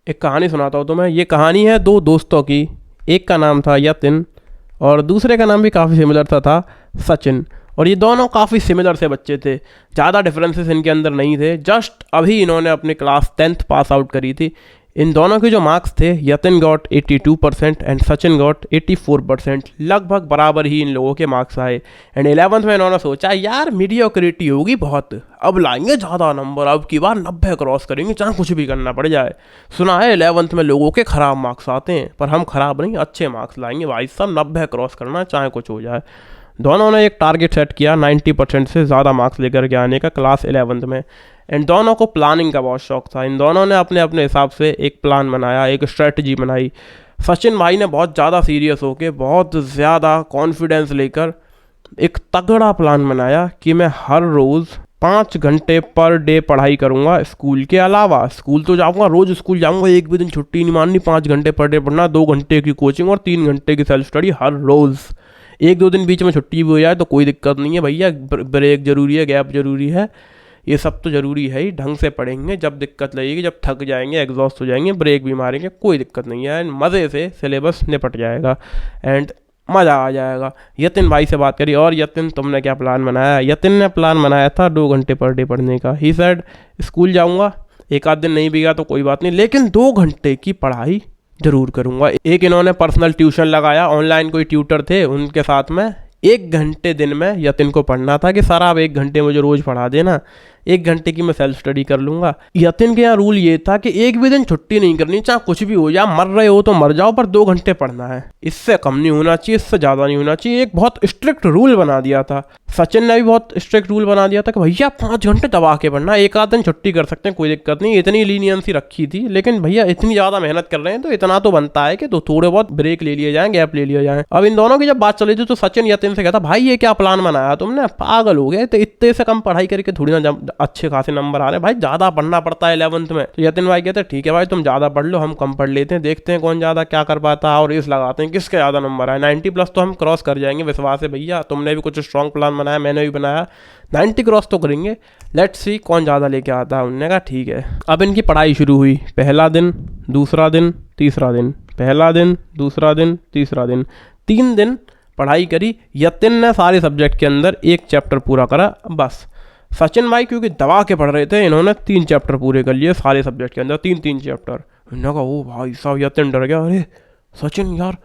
एक कहानी सुनाता हूँ तुम्हें। ये कहानी है दो दोस्तों की। एक का नाम था यतिन और दूसरे का नाम भी काफ़ी सिमिलर सा था, सचिन। और ये दोनों काफ़ी सिमिलर से बच्चे थे, ज़्यादा डिफरेंसेस इनके अंदर नहीं थे। जस्ट अभी इन्होंने अपनी क्लास 10th पास आउट करी थी। इन दोनों के जो मार्क्स थे, Yatin got 82% and Sachin got 84%। लगभग बराबर ही इन लोगों के मार्क्स आए। एंड 11th में इन्होंने सोचा यार मीडियोक्रिटी होगी बहुत, अब लाएंगे ज़्यादा नंबर, अब की बार 90 क्रॉस करेंगे चाहे कुछ भी करना पड़ जाए। सुना है 11th में लोगों के ख़राब मार्क्स आते हैं, पर हम ख़राब नहीं अच्छे मार्क्स लाएंगे भाई साहब, 90 क्रॉस करना चाहे कुछ हो जाए। दोनों ने एक टारगेट सेट किया 90% से ज़्यादा मार्क्स लेकर के आने का क्लास 11th में। एंड दोनों को प्लानिंग का बहुत शौक था। इन दोनों ने अपने अपने हिसाब से एक प्लान बनाया, एक स्ट्रेटजी बनाई। सचिन भाई ने बहुत ज़्यादा सीरियस होकर, बहुत ज़्यादा कॉन्फिडेंस लेकर एक तगड़ा प्लान बनाया कि मैं हर रोज़ 5 घंटे पर डे पढ़ाई करूँगा स्कूल के अलावा। स्कूल तो जाऊँगा, रोज़ स्कूल जाऊँगा, एक भी दिन छुट्टी नहीं माननी, 5 घंटे पर डे पढ़ना, 2 घंटे की कोचिंग और 3 घंटे की सेल्फ स्टडी हर रोज़। एक दो दिन बीच में छुट्टी भी हो जाए तो कोई दिक्कत नहीं है भैया, ब्रेक ज़रूरी है, गैप ज़रूरी है, ये सब तो ज़रूरी है ही। ढंग से पढ़ेंगे, जब दिक्कत लगेगी, जब थक जाएंगे, एग्जॉस्ट हो जाएंगे, ब्रेक भी मारेंगे, कोई दिक्कत नहीं है। एंड मज़े से सिलेबस निपट जाएगा एंड मज़ा आ जाएगा। यतिन भाई से बात करी, और यतिन तुमने क्या प्लान बनाया? यतिन ने प्लान बनाया था 2 घंटे पर डे पढ़ने का। ही सेड स्कूल जाऊँगा, एक आध दिन नहीं भी गया तो कोई बात नहीं, लेकिन 2 घंटे की पढ़ाई ज़रूर करूँगा। एक इन्होंने पर्सनल ट्यूशन लगाया, ऑनलाइन कोई ट्यूटर थे उनके साथ में 1 घंटे दिन में यतिन को पढ़ना था कि सर आप 1 घंटे मुझे रोज़ पढ़ा देना, 1 घंटे की मैं सेल्फ स्टडी कर लूँगा। यतिन के यहाँ रूल ये था कि एक भी दिन छुट्टी नहीं करनी, चाहे कुछ भी हो जाए, मर रहे हो तो मर जाओ, पर 2 घंटे पढ़ना है। इससे कम नहीं होना चाहिए, इससे ज़्यादा नहीं होना चाहिए। एक बहुत स्ट्रिक्ट रूल बना दिया था। सचिन ने भी बहुत स्ट्रिक्ट रूल बना दिया था कि भैया 5 घंटे दबा के पढ़ना, एक आध दिन छुट्टी कर सकते हैं, कोई दिक्कत नहीं। इतनी लीनियंसी रखी थी, लेकिन भैया इतनी ज़्यादा मेहनत कर रहे हैं तो इतना तो बनता है कि तो थोड़े बहुत ब्रेक ले लिए जाएँ, गैप ले लिया जाए। अब इन दोनों की जब बात चली थी तो सचिन यतिन से कहता, भाई ये क्या प्लान बनाया तुमने, पागल हो गए, तो इतने से कम पढ़ाई करके थोड़ी ना अच्छे खासे नंबर आ रहे हैं भाई, ज़्यादा पढ़ना पड़ता है 11th में। तो यतिन भाई कहते ठीक है भाई तुम ज़्यादा पढ़ लो, हम कम पढ़ लेते हैं, देखते हैं कौन ज़्यादा क्या कर पाता है और रेस लगाते हैं किसके ज़्यादा नंबर आए। 90+ तो हम क्रॉस कर जाएंगे, विश्वास है भैया, तुमने भी कुछ स्ट्रॉन्ग प्लान बनाया, मैंने भी बनाया, 90 क्रॉस तो करेंगे, लेट्स सी कौन ज़्यादा लेके आता है। उन्होंने कहा ठीक है। अब इनकी पढ़ाई शुरू हुई। पहला दिन, दूसरा दिन, तीसरा दिन, पहला दिन, दूसरा दिन, तीसरा दिन, 3 दिन पढ़ाई करी। यतिन ने सारे सब्जेक्ट के अंदर 1 चैप्टर पूरा करा बस। सचिन भाई क्योंकि दबा के पढ़ रहे थे, इन्होंने 3 चैप्टर पूरे कर लिए सारे सब्जेक्ट के अंदर, 3-3 चैप्टर। इन्होंने कहा ओ भाई साहब, यतिन डर गया, अरे सचिन यार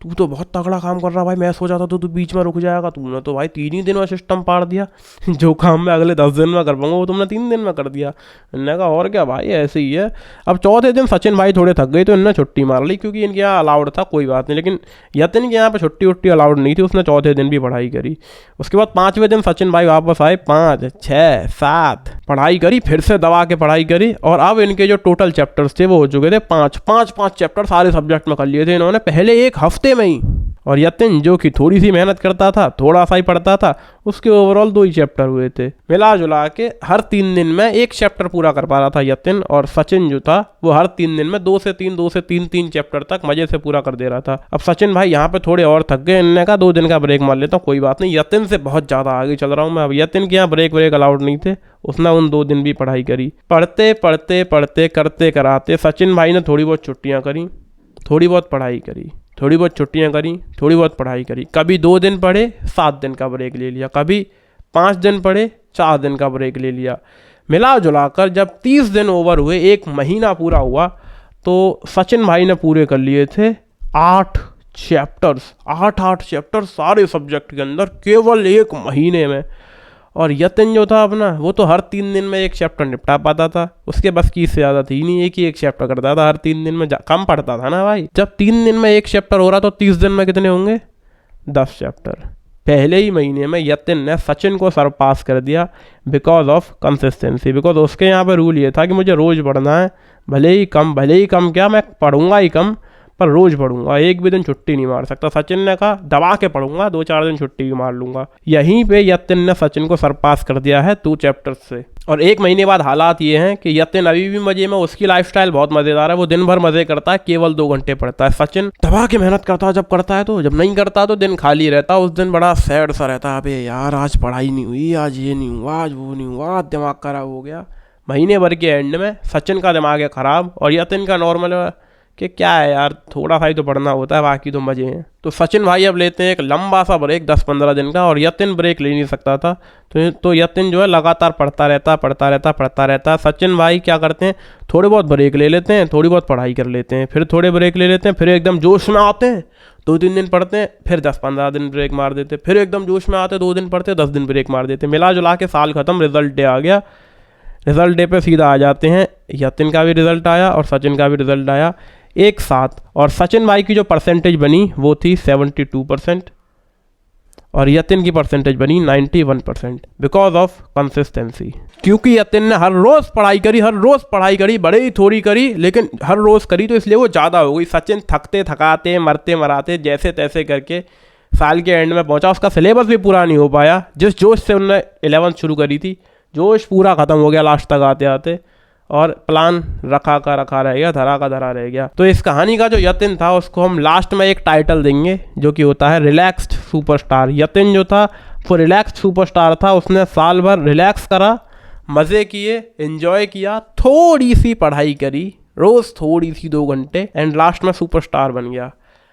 तू तो बहुत तगड़ा काम कर रहा भाई, मैं सोचा था तू बीच में रुक जाएगा, तूने तो भाई 3 ही दिन में सिस्टम पाड़ दिया। जो काम मैं अगले 10 दिन में कर पाऊंगा वो तुमने 3 दिन में कर दिया। इन्होंने कहा और क्या भाई, ऐसे ही है। अब चौथे दिन सचिन भाई थोड़े थक गए तो इन्होंने छुट्टी मार ली, क्योंकि इनके यहाँ अलाउड था, कोई बात नहीं, लेकिन यतिन के यहाँ पर छुट्टी उट्टी अलाउड नहीं थी, उसने चौथे दिन भी पढ़ाई करी। उसके बाद 5वें दिन सचिन भाई वापस आए, 5, 6, 7 पढ़ाई करी, फिर से दबा के पढ़ाई करी। और अब इनके जो टोटल चैप्टर्स थे वो हो चुके थे 5 चैप्टर सारे सब्जेक्ट में कर लिए थे इन्होंने पहले 1 हफ्ते में ही। और यतिन जो कि थोड़ी सी मेहनत करता था, थोड़ा सा ही पढ़ता था, उसके ओवरऑल 2 ही चैप्टर हुए थे। मिला जुला के हर 3 दिन में 1 चैप्टर पूरा कर पा रहा था यतिन, और सचिन जो था वो हर 3 दिन में 2 से 3 चैप्टर तक मजे से पूरा कर दे रहा था। अब सचिन भाई यहाँ पे थोड़े और थक गए, इन्होंने कहा 2 दिन का ब्रेक मार लेता हूँ, कोई बात नहीं, यतिन से बहुत ज़्यादा आगे चल रहा हूँ मैं। अब यतिन के यहाँ ब्रेक अलाउड नहीं थे, उसने उन 2 दिन भी पढ़ाई करी। पढ़ते पढ़ते पढ़ते करते कराते सचिन भाई ने थोड़ी बहुत छुट्टियाँ करी, थोड़ी बहुत पढ़ाई करी, थोड़ी बहुत छुट्टियाँ करी, थोड़ी बहुत पढ़ाई करी। कभी 2 दिन पढ़े, 7 दिन का ब्रेक ले लिया, कभी 5 दिन पढ़े, 4 दिन का ब्रेक ले लिया। मिला जुला कर जब 30 दिन ओवर हुए, 1 महीना पूरा हुआ, तो सचिन भाई ने पूरे कर लिए थे 8 चैप्टर्स, 8 चैप्टर सारे सब्जेक्ट के अंदर केवल 1 महीने में। और यतिन जो था अपना, वो तो हर 3 दिन में 1 चैप्टर निपटा पाता था, उसके बस की इससे ज़्यादा थी नहीं, एक चैप्टर करता था हर 3 दिन में, कम पढ़ता था ना भाई। जब 3 दिन में 1 चैप्टर हो रहा तो 30 दिन में कितने होंगे? 10 चैप्टर। पहले ही महीने में यतिन ने सचिन को सरपास कर दिया बिकॉज ऑफ कंसिस्टेंसी। बिकॉज उसके यहाँ पे रूल ये था कि मुझे रोज़ पढ़ना है, भले ही कम क्या, मैं पढ़ूंगा ही कम, पर रोज़ पढ़ूंगा, एक भी दिन छुट्टी नहीं मार सकता। सचिन ने कहा दबा के पढ़ूंगा, 2-4 दिन छुट्टी भी मार लूंगा। यहीं पे यतिन ने सचिन को सरपास कर दिया है 2 चैप्टर्स से। और 1 महीने बाद हालात ये हैं कि यतिन अभी भी मजे में, उसकी लाइफस्टाइल बहुत मज़ेदार है, वो दिन भर मज़े करता है, केवल 2 घंटे पढ़ता है। सचिन दबा के मेहनत करता है जब करता है, तो जब नहीं करता तो दिन खाली रहता, उस दिन बड़ा सैड सा रहता है, अबे यार आज पढ़ाई नहीं हुई, आज ये नहीं हुआ, आज वो नहीं हुआ, दिमाग खराब हो गया। महीने भर के एंड में सचिन का दिमाग है ख़राब और यतिन का नॉर्मल है कि क्या है यार, थोड़ा सा ही तो पढ़ना होता है, बाकी तो मज़े हैं। तो सचिन भाई अब लेते हैं एक लंबा सा ब्रेक 10-15 दिन का, और यतिन ब्रेक ले नहीं सकता था, तो यतिन जो है लगातार पढ़ता रहता। सचिन भाई क्या करते हैं, थोड़े बहुत ब्रेक ले लेते हैं, थोड़ी बहुत पढ़ाई कर लेते हैं, फिर थोड़े ब्रेक ले लेते हैं, फिर एकदम जोश में आते हैं, 2-3 दिन पढ़ते हैं, फिर 10-15 दिन ब्रेक मार देते, फिर एकदम जोश में आते, 2 दिन पढ़ते, 10 दिन ब्रेक मार देते। मिला जुला के साल ख़त्म, रिजल्ट डे आ गया। रिजल्ट डे पे सीधा आ जाते हैं, यतिन का भी रिजल्ट आया और सचिन का भी रिजल्ट आया एक साथ, और सचिन भाई की जो परसेंटेज बनी वो थी 72% और यतिन की परसेंटेज बनी 91% बिकॉज ऑफ कंसिस्टेंसी। क्योंकि यतिन ने हर रोज़ पढ़ाई करी, बड़े ही थोड़ी करी, लेकिन हर रोज़ करी, तो इसलिए वो ज़्यादा हो गई। सचिन थकते थकाते मरते मराते जैसे तैसे करके साल के एंड में पहुंचा, उसका सिलेबस भी पूरा नहीं हो पाया। जिस जोश से उन्होंने 11th शुरू करी थी, जोश पूरा ख़त्म हो गया लास्ट तक आते आते, और प्लान रखा का रखा रह गया, धरा का धरा रह गया। तो इस कहानी का जो यतिन था उसको हम लास्ट में एक टाइटल देंगे जो कि होता है रिलैक्स्ड सुपरस्टार। यतिन जो था वो रिलैक्स्ड सुपरस्टार था, उसने साल भर रिलैक्स करा, मज़े किए, एंजॉय किया, थोड़ी सी पढ़ाई करी, रोज़ थोड़ी सी 2 घंटे, एंड लास्ट में सुपरस्टार बन गया।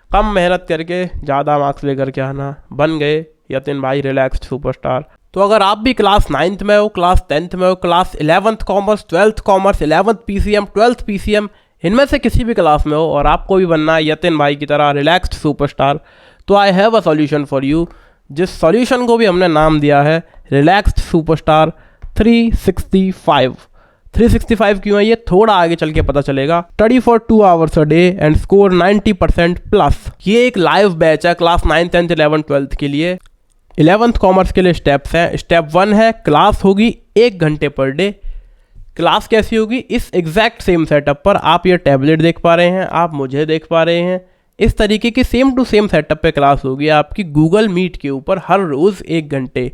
कम मेहनत करके ज़्यादा मार्क्स लेकर के आना, बन गए यतिन भाई रिलैक्स्ड सुपरस्टार। तो अगर आप भी क्लास 9th में हो, क्लास 10th में हो, class 11th commerce, 12th commerce, 11th PCM, 12th PCM, इनमें से किसी भी क्लास में हो और आपको भी बनना है यतिन भाई की तरह रिलैक्स्ड सुपरस्टार, तो I have a solution for you, जिस सॉल्यूशन को भी हमने नाम दिया है रिलैक्स्ड सुपरस्टार 365। 365 क्यों है ये थोड़ा आगे चल के पता चलेगा। Study for 2 hours a day and score 90% plus. ये एक लाइव बैच है class 9th, 10th, 11th, 12th के लिए। 11th कॉमर्स के लिए स्टेप्स हैं। स्टेप 1 है क्लास होगी 1 घंटे पर डे। क्लास कैसी होगी, इस एग्जैक्ट सेम सेटअप पर आप ये टैबलेट देख पा रहे हैं, आप मुझे देख पा रहे हैं, इस तरीके की सेम टू सेम सेटअप पे क्लास होगी आपकी गूगल मीट के ऊपर हर रोज़ 1 घंटे।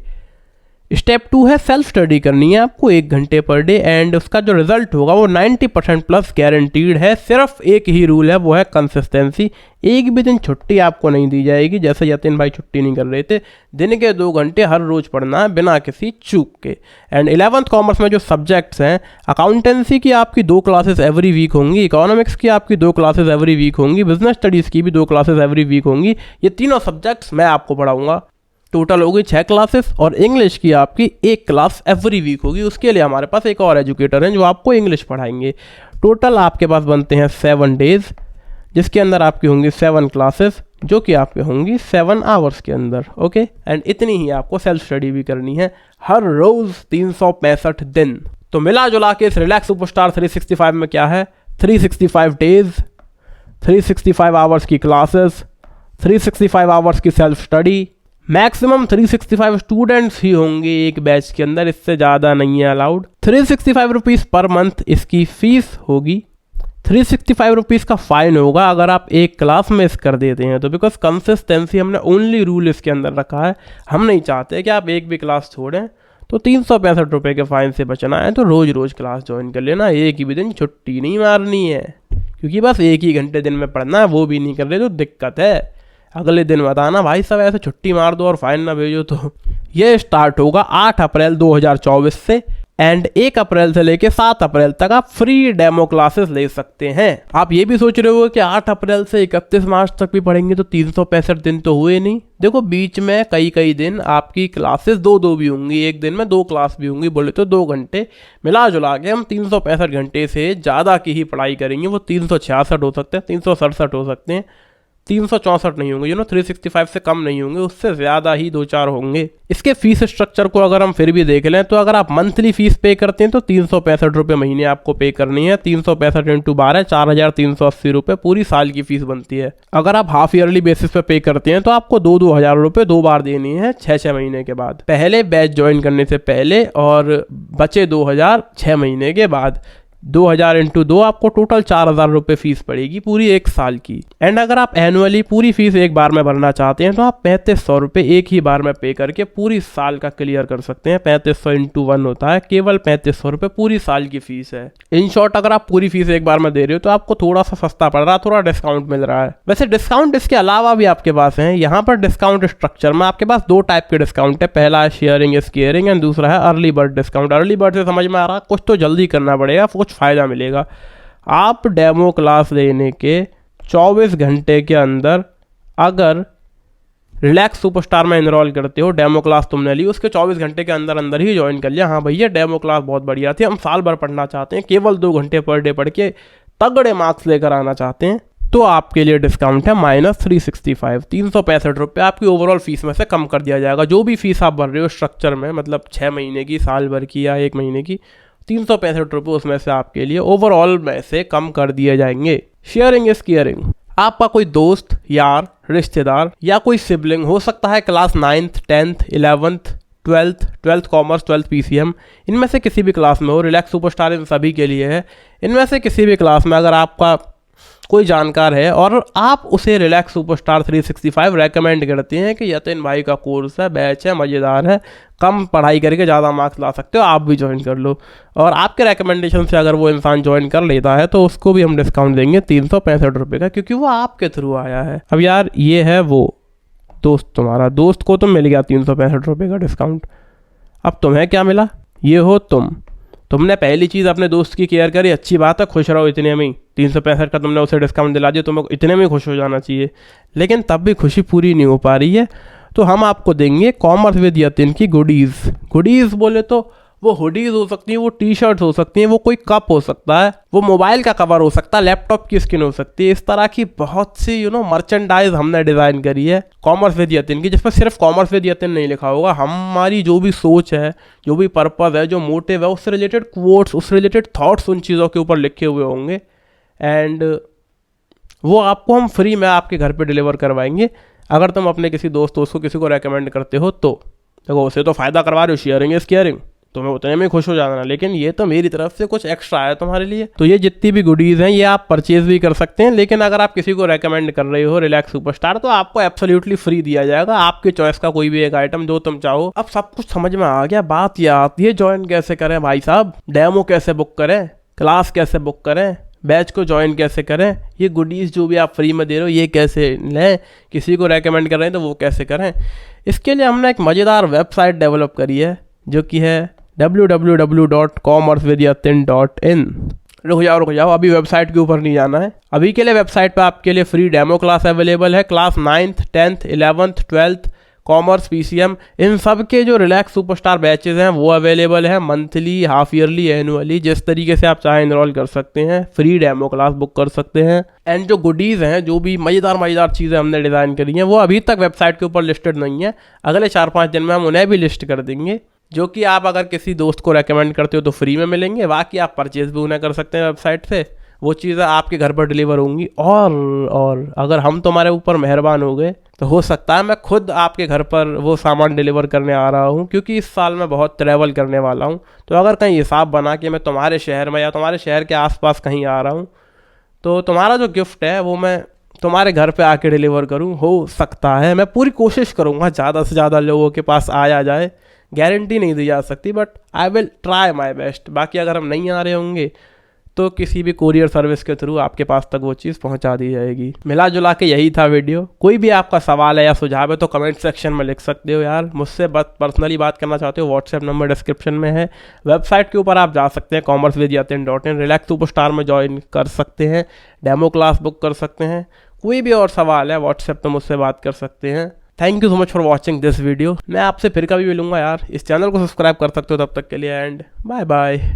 स्टेप 2 है सेल्फ स्टडी करनी है आपको 1 घंटे पर डे, एंड उसका जो रिजल्ट होगा वो 90% प्लस गारंटीड है। सिर्फ एक ही रूल है, वो है कंसिस्टेंसी। एक भी दिन छुट्टी आपको नहीं दी जाएगी, जैसे यतिन भाई छुट्टी नहीं कर रहे थे। दिन के 2 घंटे हर रोज़ पढ़ना है बिना किसी चूक के। एंड 11th कॉमर्स में जो सब्जेक्ट्स हैं, अकाउंटेंसी की आपकी 2 क्लासेस एवरी वीक होंगी, इकोनॉमिक्स की आपकी 2 क्लासेस एवरी वीक होंगी, बिजनेस स्टडीज़ की भी 2 क्लासेस एवरी वीक होंगी। ये तीनों सब्जेक्ट्स मैं आपको पढ़ाऊँगा। टोटल होगी 6 क्लासेस, और इंग्लिश की आपकी 1 क्लास एवरी वीक होगी। उसके लिए हमारे पास एक और एजुकेटर हैं जो आपको इंग्लिश पढ़ाएंगे। टोटल आपके पास बनते हैं 7 डेज, जिसके अंदर आपकी होंगी 7 क्लासेस, जो कि आपके होंगी 7 आवर्स के अंदर। ओके, एंड इतनी ही आपको सेल्फ स्टडी भी करनी है हर रोज़ 365 दिन। तो मिला जुला के इस रिलैक्स सुपरस्टार 365 में क्या है, 365 डेज, 365 आवर्स की क्लासेस, 365 आवर्स की सेल्फ स्टडी। मैक्सिमम 365 स्टूडेंट्स ही होंगे एक बैच के अंदर, इससे ज़्यादा नहीं है अलाउड। 365 रुपीज़ पर मंथ इसकी फ़ीस होगी। 365 रुपीज़ का फ़ाइन होगा अगर आप एक क्लास मिस कर देते हैं तो, बिकॉज कंसिस्टेंसी हमने ओनली रूल इसके अंदर रखा है। हम नहीं चाहते कि आप एक भी क्लास छोड़ें, तो 365 रुपये के फ़ाइन से बचना है तो रोज़ रोज़ क्लास ज्वाइन कर लेना, एक ही भी दिन छुट्टी नहीं मारनी है, क्योंकि बस 1 ही घंटे दिन में पढ़ना है, वो भी नहीं कर रहे तो दिक्कत है। अगले दिन बताना भाई साहब ऐसे छुट्टी मार दो और फाइन ना भेजो। तो ये स्टार्ट होगा 8 अप्रैल 2024 से, एंड 1 अप्रैल से लेके 7 अप्रैल तक आप फ्री डेमो क्लासेस ले सकते हैं। आप ये भी सोच रहे हो कि 8 अप्रैल से 31 मार्च तक भी पढ़ेंगे तो 365 दिन तो हुए नहीं। देखो बीच में कई दिन आपकी क्लासेस 2 भी होंगी, एक दिन में 2 क्लास भी होंगी, बोले तो 2 घंटे मिला जुला के हम 365 घंटे से ज़्यादा की ही पढ़ाई करेंगे। वो 366 हो सकते हैं, 367 हो सकते हैं, 364 नहीं होंगे, 365 से कम नहीं होंगे, उससे ज़्यादा ही 2-4 होंगे। इसके फीस स्ट्रक्चर को अगर हम फिर भी देख लें तो अगर आप मंथली फीस पे करते हैं तो 365 रुपये महीने आपको पे करनी है। 365 × 12 4,380 रुपये पूरी साल की फीस बनती है। अगर आप हाफ ईयरली बेसिस पे पे करते हैं तो आपको 2-2 हज़ार रुपये 2 बार देनी है 6-6 महीने के बाद, पहले बैच ज्वाइन करने से पहले और बचे 2 हज़ार 6 महीने के बाद। 2000 इंटू 2 आपको टोटल 4000 रुपये फीस पड़ेगी पूरी 1 साल की। एंड अगर आप एनुअली पूरी फीस एक बार में भरना चाहते हैं तो आप 3500 रुपये एक ही बार में पे करके पूरी साल का क्लियर कर सकते हैं। 3500 इंटू 1 होता है, केवल 3500 रुपये पूरी साल की फीस है। इन शॉर्ट अगर आप पूरी फीस एक बार में दे रहे हो तो आपको थोड़ा सा सस्ता पड़ रहा है, थोड़ा डिस्काउंट मिल रहा है। वैसे डिस्काउंट इसके अलावा भी आपके पास है। यहाँ पर डिस्काउंट स्ट्रक्चर में आपके पास 2 टाइप के डिस्काउंट है। पहला है शेयरिंग इज केयरिंग एंड दूसरा है early bird discount. Early bird से समझ में आ रहा, कुछ तो जल्दी करना पड़ेगा, कुछ फ़ायदा मिलेगा। आप डेमो क्लास लेने के 24 घंटे के अंदर अगर रिलैक्स सुपरस्टार में इनरोल करते हो, डेमो क्लास तुमने ली, उसके 24 घंटे के अंदर अंदर ही ज्वाइन कर लिया, हाँ भैया डेमो क्लास बहुत बढ़िया थी, हम साल भर पढ़ना चाहते हैं, केवल 2 घंटे पर डे पढ़ के तगड़े मार्क्स लेकर आना चाहते हैं, तो आपके लिए डिस्काउंट है -365। 365 रुपये आपकी ओवरऑल फीस में से कम कर दिया जाएगा। जो भी फीस आप भर रहे हो स्ट्रक्चर में, मतलब 6 महीने की, साल भर की या 1 महीने की, 365 रुपये उसमें से आपके लिए ओवरऑल में से कम कर दिए जाएंगे। Sharing is caring. आपका कोई दोस्त, यार, रिश्तेदार या कोई सिबलिंग हो सकता है class 9th 10th 11th 12th commerce 12th PCM, इनमें से किसी भी क्लास में हो। रिलैक्स सुपरस्टार इन सभी के लिए है। इनमें से किसी भी क्लास में अगर आपका कोई जानकार है और आप उसे रिलैक्स सुपरस्टार 365 रेकमेंड करते हैं कि यतिन भाई का कोर्स है, बैच है, मज़ेदार है, कम पढ़ाई करके ज़्यादा मार्क्स ला सकते हो, आप भी ज्वाइन कर लो, और आपके रेकमेंडेशन से अगर वो इंसान ज्वाइन कर लेता है तो उसको भी हम डिस्काउंट देंगे 365 रुपये का, क्योंकि वो आपके थ्रू आया है। अब यार ये है वो दोस्त, तुम्हारा दोस्त को तो मिल गया 365 रुपये का डिस्काउंट। अब तुम्हें क्या मिला? ये हो तुमने पहली चीज़ अपने दोस्त की केयर करी, अच्छी बात है, खुश रहो इतने में ही। 365 का तुमने उसे डिस्काउंट दिला दिया, तुम्हें इतने में खुश हो जाना चाहिए, लेकिन तब भी खुशी पूरी नहीं हो पा रही है। तो हम आपको देंगे कॉमर्स विद यतिन की गुडीज़। गुडीज़ बोले तो वो हुडीज़ हो सकती हैं, वो टी-शर्ट्स हो सकती हैं, वो कोई कप हो सकता है, वो मोबाइल का कवर हो सकता है, लैपटॉप की स्क्रीन हो सकती है। इस तरह की बहुत सी मर्चेंडाइज हमने डिज़ाइन करी है कॉमर्स विद यतिन की, जिस पर सिर्फ कॉमर्स विद यतिन नहीं लिखा होगा। हमारी जो भी सोच है, जो भी पर्पज़ है, जो मोटिव है, उससे रिलेटेड कोट्स, उससे रिलेटेड थॉट्स उन चीज़ों के ऊपर लिखे हुए होंगे, एंड वो आपको हम फ्री में आपके घर पे डिलीवर करवाएंगे। अगर तुम अपने किसी दोस्त को किसी को रेकमेंड करते हो तो देखो, उसे तो फ़ायदा करवा रहे हो, शेयरिंग इज केयरिंग, तुम्हें उतने में खुश हो जाना, लेकिन ये तो मेरी तरफ से कुछ एक्स्ट्रा है तुम्हारे लिए। तो ये जितनी भी गुडीज़ हैं ये आप परचेज भी कर सकते हैं, लेकिन अगर आप किसी को रेकमेंड कर रहे हो रिलैक्स सुपरस्टार, तो आपको एब्सोल्युटली फ्री दिया जाएगा, आपके चॉइस का कोई भी एक आइटम जो तुम चाहो। अब सब कुछ समझ में आ गया। बात ये आती है ज्वाइन कैसे करें भाई साहब, डेमो कैसे बुक करें, क्लास कैसे बुक करें, बैच को ज्वाइन कैसे करें, ये गुडीज़ जो भी आप फ्री में दे रहे हो ये कैसे लें, किसी को रेकमेंड कर रहे हैं तो वो कैसे करें। इसके लिए हमने एक मज़ेदार वेबसाइट डेवलप करी है जो कि है www.commercewithyatin.in। रुक जाओ, अभी वेबसाइट के ऊपर नहीं जाना है। अभी के लिए वेबसाइट पे आपके लिए फ्री डेमो क्लास अवेलेबल है। Class 9th 10th 11th 12th commerce PCM, इन सब के जो रिलैक्स सुपरस्टार बैचेज़ हैं वो अवेलेबल है, मंथली, हाफ ईयरली, एनुअली, जिस तरीके से आप चाहें इनरोल कर सकते हैं, फ्री डेमो क्लास बुक कर सकते हैं। एंड जो गुडीज़ हैं, जो भी मज़ेदार चीज़ें हमने डिज़ाइन करी हैं, वो अभी तक वेबसाइट के ऊपर लिस्टेड नहीं है। अगले 4-5 दिन में हम उन्हें भी लिस्ट कर देंगे, जो कि आप अगर किसी दोस्त को रेकमेंड करते हो तो फ्री में मिलेंगे, बाकी आप परचेज भी उन्हें कर सकते हैं वेबसाइट से, वो चीज़ें आपके घर पर डिलीवर होंगी। और अगर हम तुम्हारे ऊपर मेहरबान हो गए तो हो सकता है मैं खुद आपके घर पर वो सामान डिलीवर करने आ रहा हूँ, क्योंकि इस साल मैं बहुत ट्रैवल करने वाला हूँ। तो अगर कहीं हिसाब बना के मैं तुम्हारे शहर में या तुम्हारे शहर के आसपास कहीं आ रहा हूँ, तो तुम्हारा जो गिफ्ट है वो मैं तुम्हारे घर पे आके डिलीवर करूँ। हो सकता है, मैं पूरी कोशिश करूँगा ज़्यादा से ज़्यादा लोगों के पास आया जाए, गारंटी नहीं दी जा सकती, but I will try my best. बाकी अगर हम नहीं आ रहे होंगे तो किसी भी कोरियर सर्विस के थ्रू आपके पास तक वो चीज़ पहुंचा दी जाएगी। मिला जुला के यही था वीडियो। कोई भी आपका सवाल है या सुझाव है तो कमेंट सेक्शन में लिख सकते हो यार। मुझसे पर्सनली बात करना चाहते हो, व्हाट्सएप नंबर डिस्क्रिप्शन में है। वेबसाइट के ऊपर आप जा सकते हैं commercewithyatin.in, रिलैक्स सुपरस्टार में ज्वाइन कर सकते हैं, डेमो क्लास बुक कर सकते हैं। कोई भी और सवाल है व्हाट्सएप पर मुझसे बात कर सकते हैं। Thank you so much for watching this video. मैं आपसे फिर कभी मिलूंगा यार। इस चैनल को सब्सक्राइब कर सकते हो तब तक के लिए, एंड बाय बाय।